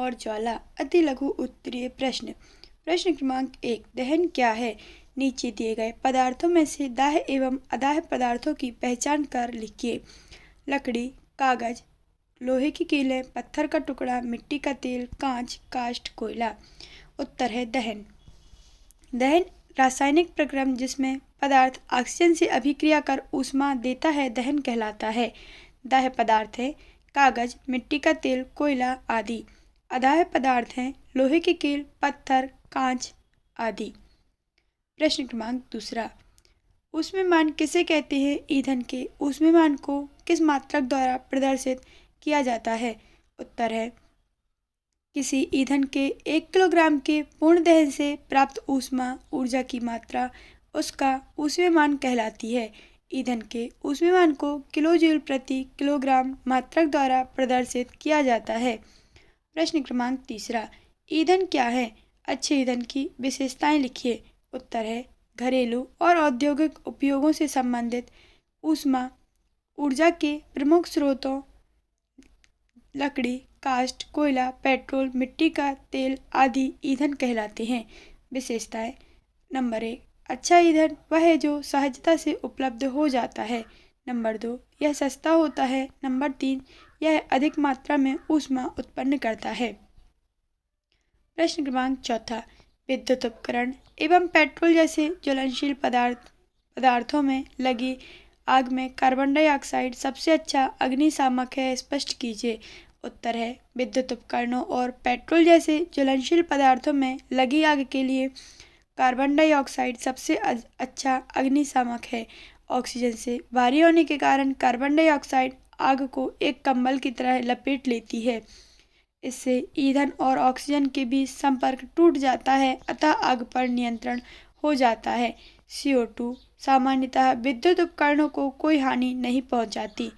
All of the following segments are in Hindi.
और ज्वाला। अति लघु उत्तरीय प्रश्न। प्रश्न क्रमांक 1, दहन क्या है? नीचे दिए गए पदार्थों में से दाह्य एवं अदाह्य पदार्थों की पहचान कर लिखिए। लकड़ी, कागज, लोहे की कीलें, पत्थर का टुकड़ा, मिट्टी का तेल, कांच, काष्ठ, कोयला। उत्तर है दहन। दहन रासायनिक प्रक्रम जिसमें पदार्थ ऑक्सीजन से अभिक्रिया कर ऊष्मा देता है, दहन कहलाता है। दाह्य पदार्थ है कागज, मिट्टी का तेल, कोयला आदि। अदाह्य पदार्थ हैं लोहे की कील, पत्थर, कांच आदि। प्रश्न क्रमांक 2, ऊष्मीमान किसे कहते हैं? ईंधन के ऊष्मीमान को किस मात्रक द्वारा प्रदर्शित किया जाता है? उत्तर है किसी ईंधन के 1 किलोग्राम के पूर्ण दहन से प्राप्त ऊष्मा ऊर्जा की मात्रा उसका ऊष्मीमान कहलाती है। ईंधन के ऊष्मीमान को किलोजूल प्रति किलोग्राम मात्रक द्वारा प्रदर्शित किया जाता है। प्रश्न क्रमांक 3, ईंधन क्या है? अच्छे ईंधन की विशेषताएं लिखिए। उत्तर है घरेलू और औद्योगिक उपयोगों से संबंधित ऊष्मा ऊर्जा के प्रमुख स्रोतों लकड़ी, काष्ठ, कोयला, पेट्रोल, मिट्टी का तेल आदि ईंधन कहलाते हैं। विशेषताएं। नंबर 1, अच्छा ईंधन वह है जो सहजता से उपलब्ध हो जाता है। नंबर 2, यह सस्ता होता है। नंबर 3, यह अधिक मात्रा में ऊष्मा उत्पन्न करता है। प्रश्न क्रमांक 4, विद्युत उपकरण एवं पेट्रोल जैसे ज्वलनशील पदार्थों में लगी आग में कार्बन डाइऑक्साइड सबसे अच्छा अग्निशामक है, स्पष्ट कीजिए। उत्तर है विद्युत उपकरणों और पेट्रोल जैसे ज्वलनशील पदार्थों में लगी आग के लिए कार्बन डाइऑक्साइड सबसे अच्छा अग्निशामक है। ऑक्सीजन से भारी होने के कारण कार्बन डाइऑक्साइड आग को एक कंबल की तरह लपेट लेती है। इससे ईंधन और ऑक्सीजन के बीच संपर्क टूट जाता है, अतः आग पर नियंत्रण हो जाता है। CO2 सामान्यतः विद्युत उपकरणों को कोई हानि नहीं पहुंचाती।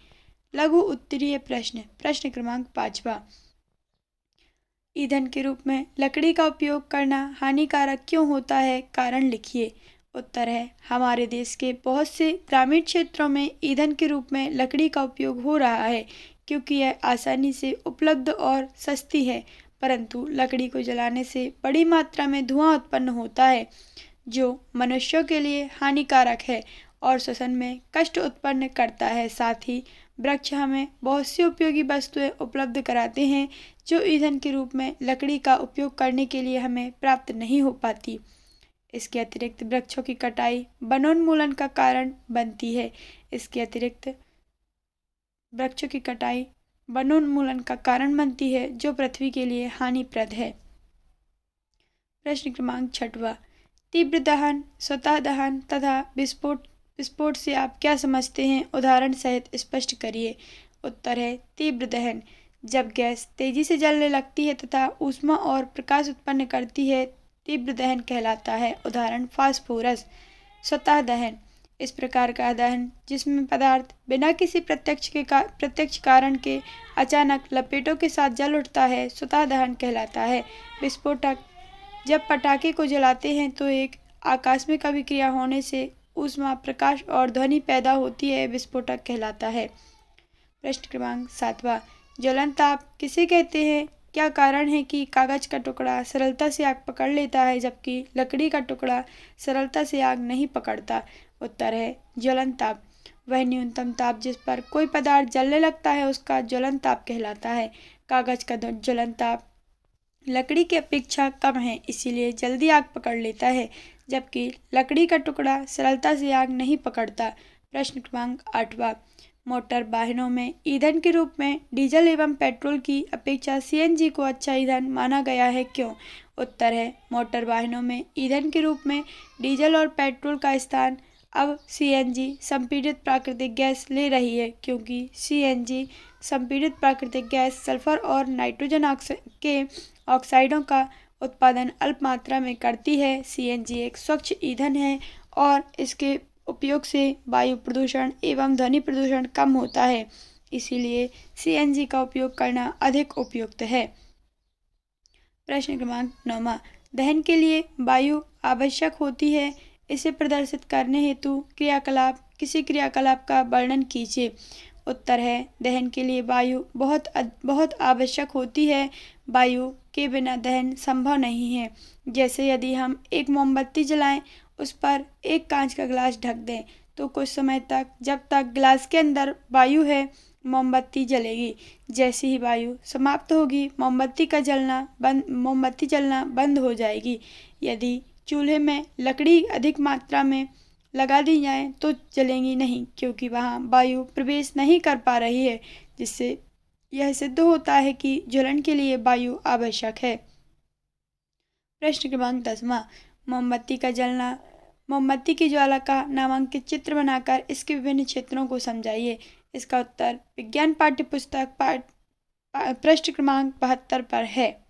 लघु उत्तरीय प्रश्न। प्रश्न क्रमांक 5, ईंधन के रूप में लकड़ी का उपयोग करना हानिकारक क्यों होता है? कारण लिखिए। उत्तर है हमारे देश के बहुत से ग्रामीण क्षेत्रों में ईंधन के रूप में लकड़ी का उपयोग हो रहा है क्योंकि यह आसानी से उपलब्ध और सस्ती है, परंतु लकड़ी को जलाने से बड़ी मात्रा में धुआं उत्पन्न होता है जो मनुष्यों के लिए हानिकारक है और श्वसन में कष्ट उत्पन्न करता है। साथ ही वृक्ष हमें बहुत सी उपयोगी वस्तुएं उपलब्ध कराते हैं जो ईंधन के रूप में लकड़ी का उपयोग करने के लिए हमें प्राप्त नहीं हो पाती। इसके अतिरिक्त वृक्षों की कटाई वनोन्मूलन का कारण बनती है। वृक्षों की कटाई वनोन्मूलन का कारण बनती है जो पृथ्वी के लिए हानिप्रद है। प्रश्न क्रमांक 6, तीव्र दहन, स्वतः दहन तथा विस्फोट से आप क्या समझते हैं? उदाहरण सहित स्पष्ट करिए। उत्तर है तीव्र दहन जब गैस तेजी से जलने लगती है तथा ऊष्मा और प्रकाश उत्पन्न करती है, तीव्र दहन कहलाता है। उदाहरण फास्फोरस। स्वतः दहन इस प्रकार का दहन जिसमें पदार्थ बिना किसी प्रत्यक्ष कारण के अचानक लपेटों के साथ जल उठता है, स्वतः दहन कहलाता है। विस्फोटक जब पटाखे को जलाते हैं तो एक आकस्मिक अभिक्रिया होने से ऊष्मा, प्रकाश और ध्वनि पैदा होती है, विस्फोटक कहलाता है। प्रश्न क्रमांक 7, ज्वलन ताप किसे कहते हैं? क्या कारण है कि कागज का टुकड़ा सरलता से आग पकड़ लेता है जबकि लकड़ी का टुकड़ा सरलता से आग नहीं पकड़ता? उत्तर है ज्वलन ताप वह न्यूनतम ताप जिस पर कोई पदार्थ जलने लगता है उसका ज्वलन ताप कहलाता है। कागज का ज्वलन ताप लकड़ी की अपेक्षा कम है, इसीलिए जल्दी आग पकड़ लेता है, जबकि लकड़ी का टुकड़ा सरलता से आग नहीं पकड़ता। प्रश्न क्रमांक 8, मोटर वाहनों में ईंधन के रूप में डीजल एवं पेट्रोल की अपेक्षा CNG को अच्छा ईंधन माना गया है, क्यों? उत्तर है मोटर वाहनों में ईंधन के रूप में डीजल और पेट्रोल का स्थान अब CNG संपीड़ित प्राकृतिक गैस ले रही है, क्योंकि CNG संपीड़ित प्राकृतिक गैस सल्फर और नाइट्रोजन के ऑक्साइडों का उत्पादन अल्प मात्रा में करती है। CNG एक स्वच्छ ईंधन है और इसके उपयोग से वायु प्रदूषण एवं ध्वनि प्रदूषण कम होता है, इसीलिए CNG का उपयोग करना अधिक उपयुक्त है। प्रश्न क्रमांक 9, दहन के लिए वायु आवश्यक होती है, इसे प्रदर्शित करने हेतु किसी क्रियाकलाप का वर्णन कीजिए। उत्तर है दहन के लिए वायु बहुत आवश्यक होती है। वायु के बिना दहन संभव नहीं है। जैसे यदि हम एक मोमबत्ती जलाएं, उस पर एक कांच का गिलास ढक दें, तो कुछ समय तक जब तक गिलास के अंदर वायु है, मोमबत्ती जलेगी। जैसे ही वायु समाप्त होगी, मोमबत्ती जलना बंद हो जाएगी। यदि चूल्हे में लकड़ी अधिक मात्रा में लगा दी जाए तो जलेंगी नहीं, क्योंकि वहाँ वायु प्रवेश नहीं कर पा रही है, जिससे यह सिद्ध होता है कि ज्वलन के लिए वायु आवश्यक है। प्रश्न क्रमांक 10वां, मोमबत्ती का जलना। मोमबत्ती की ज्वाला का नामांकित चित्र बनाकर इसके विभिन्न क्षेत्रों को समझाइए। इसका उत्तर विज्ञान पाठ्य पुस्तक पृष्ठ क्रमांक 72 पर है।